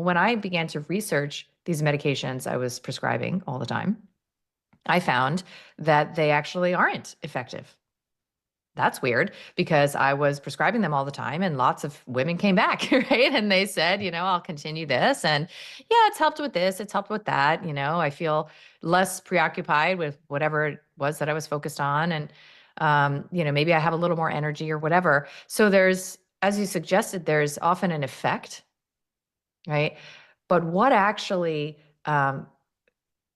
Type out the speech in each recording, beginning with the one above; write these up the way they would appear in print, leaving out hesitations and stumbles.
When I began to research these medications I was prescribing all the time, I found that they actually aren't effective. That's weird because I was prescribing them all the time and lots of women came back, right? And they said, I'll continue this. And yeah, it's helped with this, it's helped with that. I feel less preoccupied with whatever it was that I was focused on. And, maybe I have a little more energy or whatever. So as you suggested, there's often an effect, right? But what actually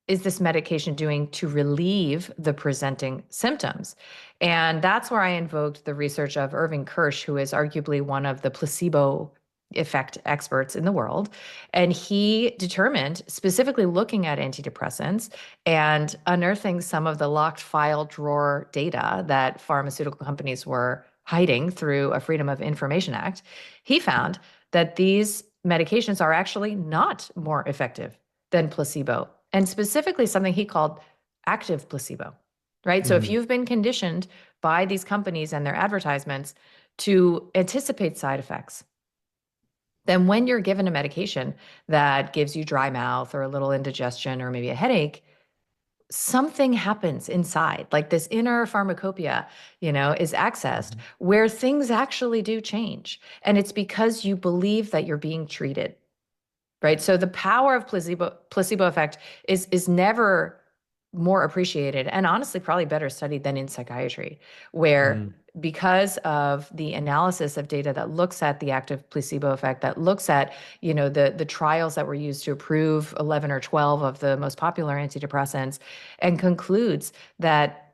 is this medication doing to relieve the presenting symptoms? And that's where I invoked the research of Irving Kirsch, who is arguably one of the placebo effect experts in the world. And he determined, specifically looking at antidepressants and unearthing some of the locked file drawer data that pharmaceutical companies were hiding through a Freedom of Information Act, he found that these medications are actually not more effective than placebo, and specifically something he called active placebo, right? So if you've been conditioned by these companies and their advertisements to anticipate side effects, then when you're given a medication that gives you dry mouth or a little indigestion or maybe a headache, something happens inside, like this inner pharmacopoeia, is accessed where things actually do change. And it's because you believe that you're being treated. Right. So the power of placebo effect is never more appreciated and honestly probably better studied than in psychiatry, where because of the analysis of data that looks at the active placebo effect, that looks at, the trials that were used to approve 11 or 12 of the most popular antidepressants, and concludes that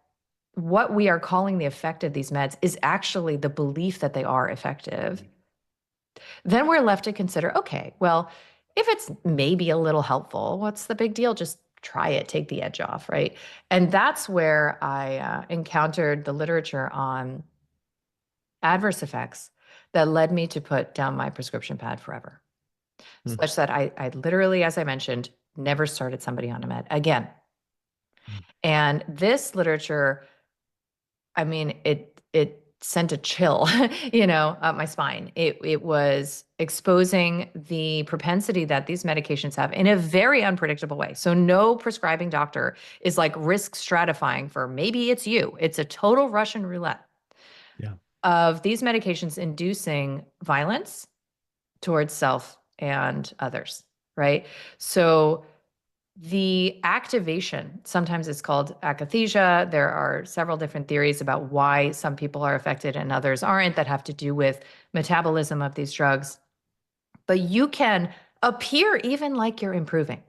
what we are calling the effect of these meds is actually the belief that they are effective. Then we're left to consider, okay, well, if it's maybe a little helpful, what's the big deal? Just try it, take the edge off, right? And that's where I encountered the literature on adverse effects that led me to put down my prescription pad forever, such that I literally, as I mentioned, never started somebody on a med again. And this literature, I mean, it sent a chill, up my spine. It was exposing the propensity that these medications have in a very unpredictable way. So no prescribing doctor is like risk stratifying for maybe it's you. It's a total Russian roulette of these medications inducing violence towards self and others, right? So the activation, sometimes it's called akathisia. There are several different theories about why some people are affected and others aren't, that have to do with metabolism of these drugs. But you can appear even like you're improving,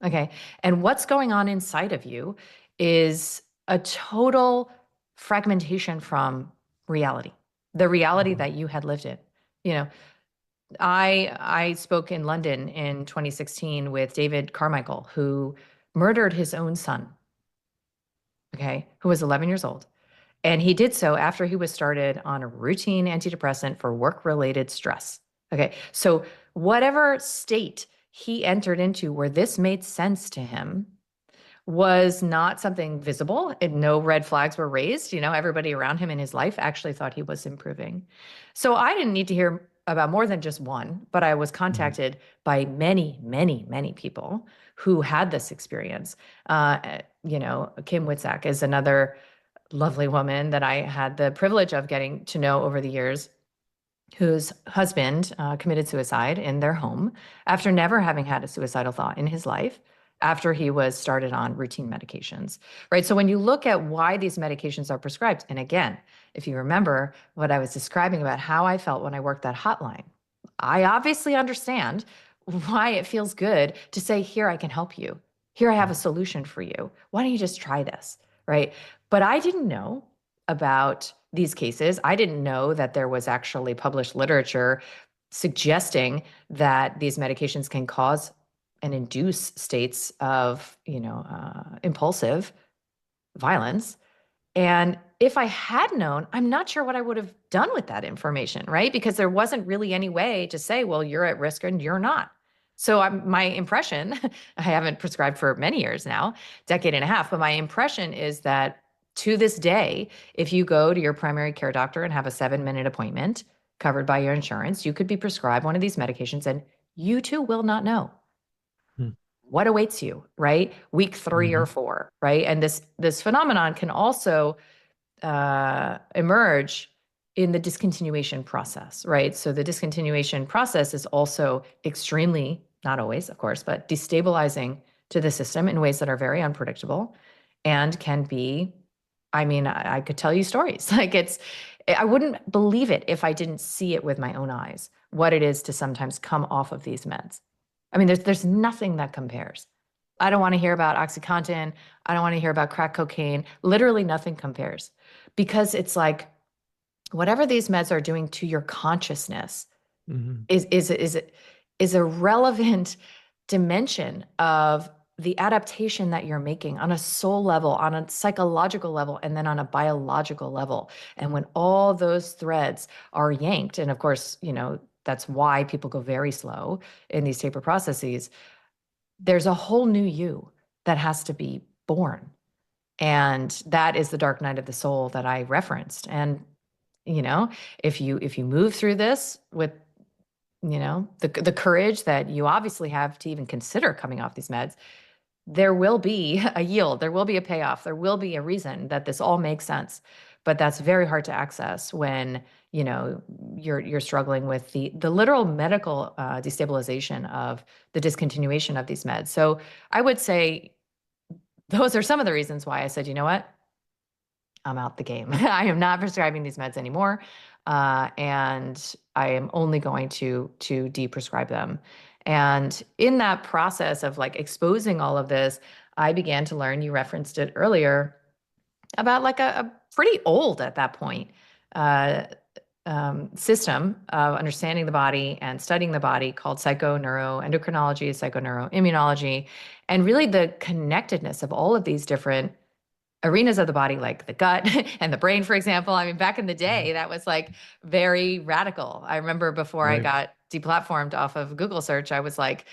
okay? And what's going on inside of you is a total fragmentation from reality, the reality that you had lived in. I spoke in London in 2016 with David Carmichael, who murdered his own son, okay, who was 11 years old. And he did so after he was started on a routine antidepressant for work-related stress. Okay, so whatever state he entered into where this made sense to him was not something visible, and no red flags were raised. Everybody around him in his life actually thought he was improving. So I didn't need to hear about more than just one, but I was contacted by many, many, many people who had this experience. Kim Witzak is another lovely woman that I had the privilege of getting to know over the years, whose husband committed suicide in their home after never having had a suicidal thought in his life, after he was started on routine medications, right? So when you look at why these medications are prescribed, and again, if you remember what I was describing about how I felt when I worked that hotline, I obviously understand why it feels good to say, here, I can help you. Here, I have a solution for you. Why don't you just try this, right? But I didn't know about these cases. I didn't know that there was actually published literature suggesting that these medications can cause and induce states of, impulsive violence. And if I had known, I'm not sure what I would have done with that information, right? Because there wasn't really any way to say, well, you're at risk and you're not. So my impression, I haven't prescribed for many years now, decade and a half, but my impression is that to this day, if you go to your primary care doctor and have a 7-minute appointment covered by your insurance, you could be prescribed one of these medications and you too will not know Hmm. what awaits you, right? Week 3 or Mhm. 4, right? And this phenomenon can also emerge in the discontinuation process, right? So the discontinuation process is also extremely, not always, of course, but destabilizing to the system in ways that are very unpredictable and can be, I mean, I could tell you stories. Like I wouldn't believe it if I didn't see it with my own eyes, what it is to sometimes come off of these meds. I mean, there's nothing that compares. I don't want to hear about OxyContin. I don't want to hear about crack cocaine. Literally nothing compares because it's like whatever these meds are doing to your consciousness Mhm. is a relevant dimension of the adaptation that you're making on a soul level, on a psychological level, and then on a biological level. And when all those threads are yanked, and of course, that's why people go very slow in these taper processes, there's a whole new you that has to be born. And that is the dark night of the soul that I referenced. And, you know, if you move through this with, the courage that you obviously have to even consider coming off these meds, there will be a yield, there will be a payoff, there will be a reason that this all makes sense. But that's very hard to access when you're struggling with the literal medical destabilization of the discontinuation of these meds. So I would say those are some of the reasons why I said, you know what, I'm out the game. I am not prescribing these meds anymore, and I am only going to de-prescribe them. And in that process of like exposing all of this, I began to learn. You referenced it earlier about like a pretty old at that point uh, system of understanding the body and studying the body called psycho-neuroendocrinology, psycho-neuroimmunology, and really the connectedness of all of these different arenas of the body, like the gut and the brain, for example. I mean, back in the day, that was like very radical. I remember before I Right. got deplatformed off of Google search, I was like,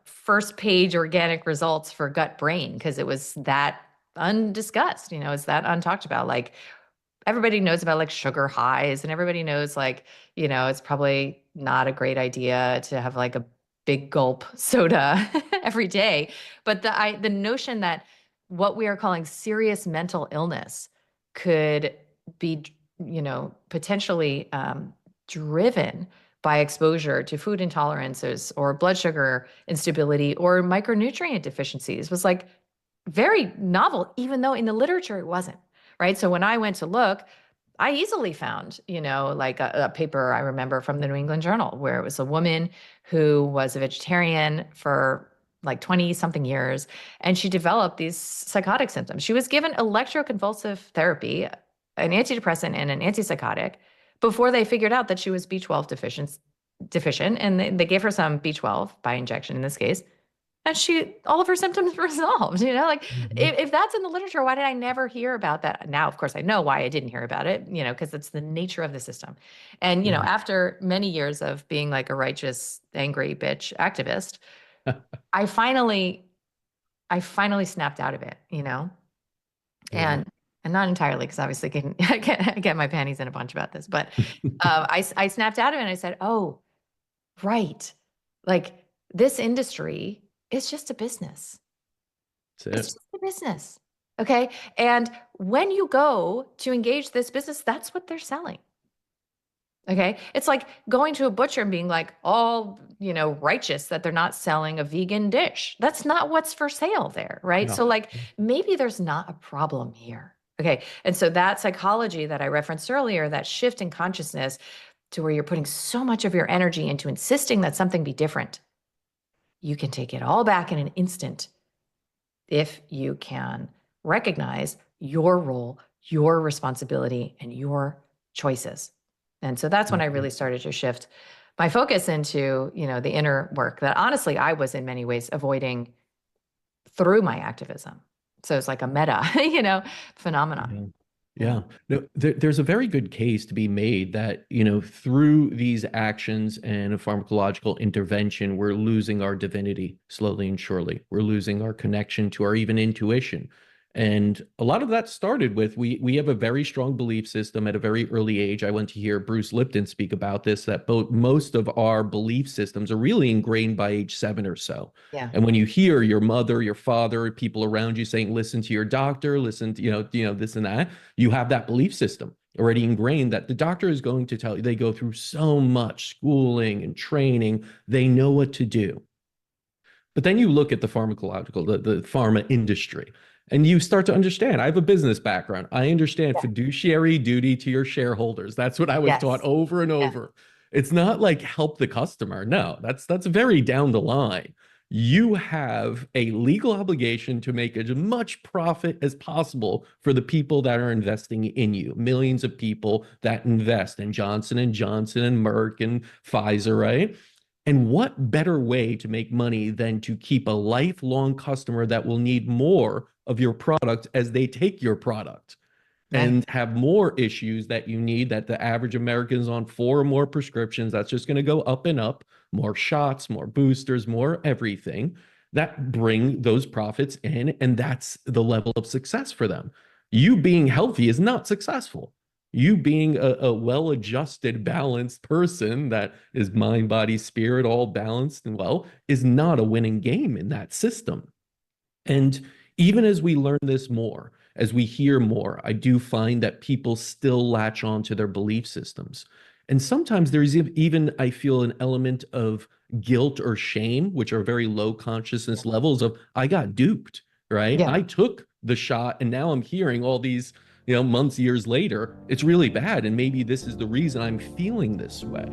first page organic results for gut brain because it was that undiscussed, it's that untalked about. Like everybody knows about like sugar highs and everybody knows like, it's probably not a great idea to have like a big gulp soda every day. But the notion that what we are calling serious mental illness could be, potentially driven by exposure to food intolerances or blood sugar instability or micronutrient deficiencies was like very novel, even though in the literature it wasn't. Right. So when I went to look, I easily found, like a paper I remember from the New England Journal where it was a woman who was a vegetarian for like 20 something years and she developed these psychotic symptoms. She was given electroconvulsive therapy, an antidepressant and an antipsychotic before they figured out that she was B12 deficient and they gave her some B12 by injection in this case, and all of her symptoms resolved, like Mhm. if that's in the literature, why did I never hear about that? Now, of course, I know why I didn't hear about it, because it's the nature of the system. And, Yeah. after many years of being like a righteous, angry bitch activist, I finally, I finally snapped out of it. Yeah. And not entirely, because obviously I get my panties in a bunch about this, but I snapped out of it and I said, oh, right. Like this industry is just a business. That's It's it. just a business. Okay. And when you go to engage this business, that's what they're selling. Okay. It's like going to a butcher and being like all, righteous that they're not selling a vegan dish. That's not what's for sale there. Right. Yeah. So, like, maybe there's not a problem here. Okay. And so that psychology that I referenced earlier, that shift in consciousness to where you're putting so much of your energy into insisting that something be different, you can take it all back in an instant if you can recognize your role, your responsibility, and your choices. And so that's when I Mhm. really started to shift my focus into, the inner work that honestly I was in many ways avoiding through my activism. So it's like a meta, phenomenon. Yeah. Yeah. Yeah. No, there's a very good case to be made that, through these actions and a pharmacological intervention, we're losing our divinity slowly and surely. We're losing our connection to our even intuition. And a lot of that started with we have a very strong belief system at a very early age. I went to hear Bruce Lipton speak about this, that both most of our belief systems are really ingrained by age 7 or so. Yeah. And when you hear your mother, your father, people around you saying, listen to your doctor, listen to, this and that, you have that belief system already ingrained that the doctor is going to tell you. They go through so much schooling and training, they know what to do. But then you look at the pharmacological, the pharma industry, and you start to understand. I have a business background. I understand Yeah. fiduciary duty to your shareholders. That's what I was taught Yes. over and Yeah. over. It's not like help the customer. No, that's very down the line. You have a legal obligation to make as much profit as possible for the people that are investing in you. Millions of people that invest in Johnson and Johnson and Merck and Pfizer, right? And what better way to make money than to keep a lifelong customer that will need more of your product as they take your product Yeah. and have more issues that you need, that the average American is on 4 or more prescriptions. That's just going to go up and up, more shots, more boosters, more everything that bring those profits in. And that's the level of success for them. You being healthy is not successful. You being a well-adjusted, balanced person that is mind, body, spirit, all balanced and well, is not a winning game in that system. And even as we learn this more, as we hear more, I do find that people still latch on to their belief systems. And sometimes there's even, I feel, an element of guilt or shame, which are very low consciousness levels of, I got duped, right? Yeah. I took the shot and now I'm hearing all these, months, years later, it's really bad. And maybe this is the reason I'm feeling this way.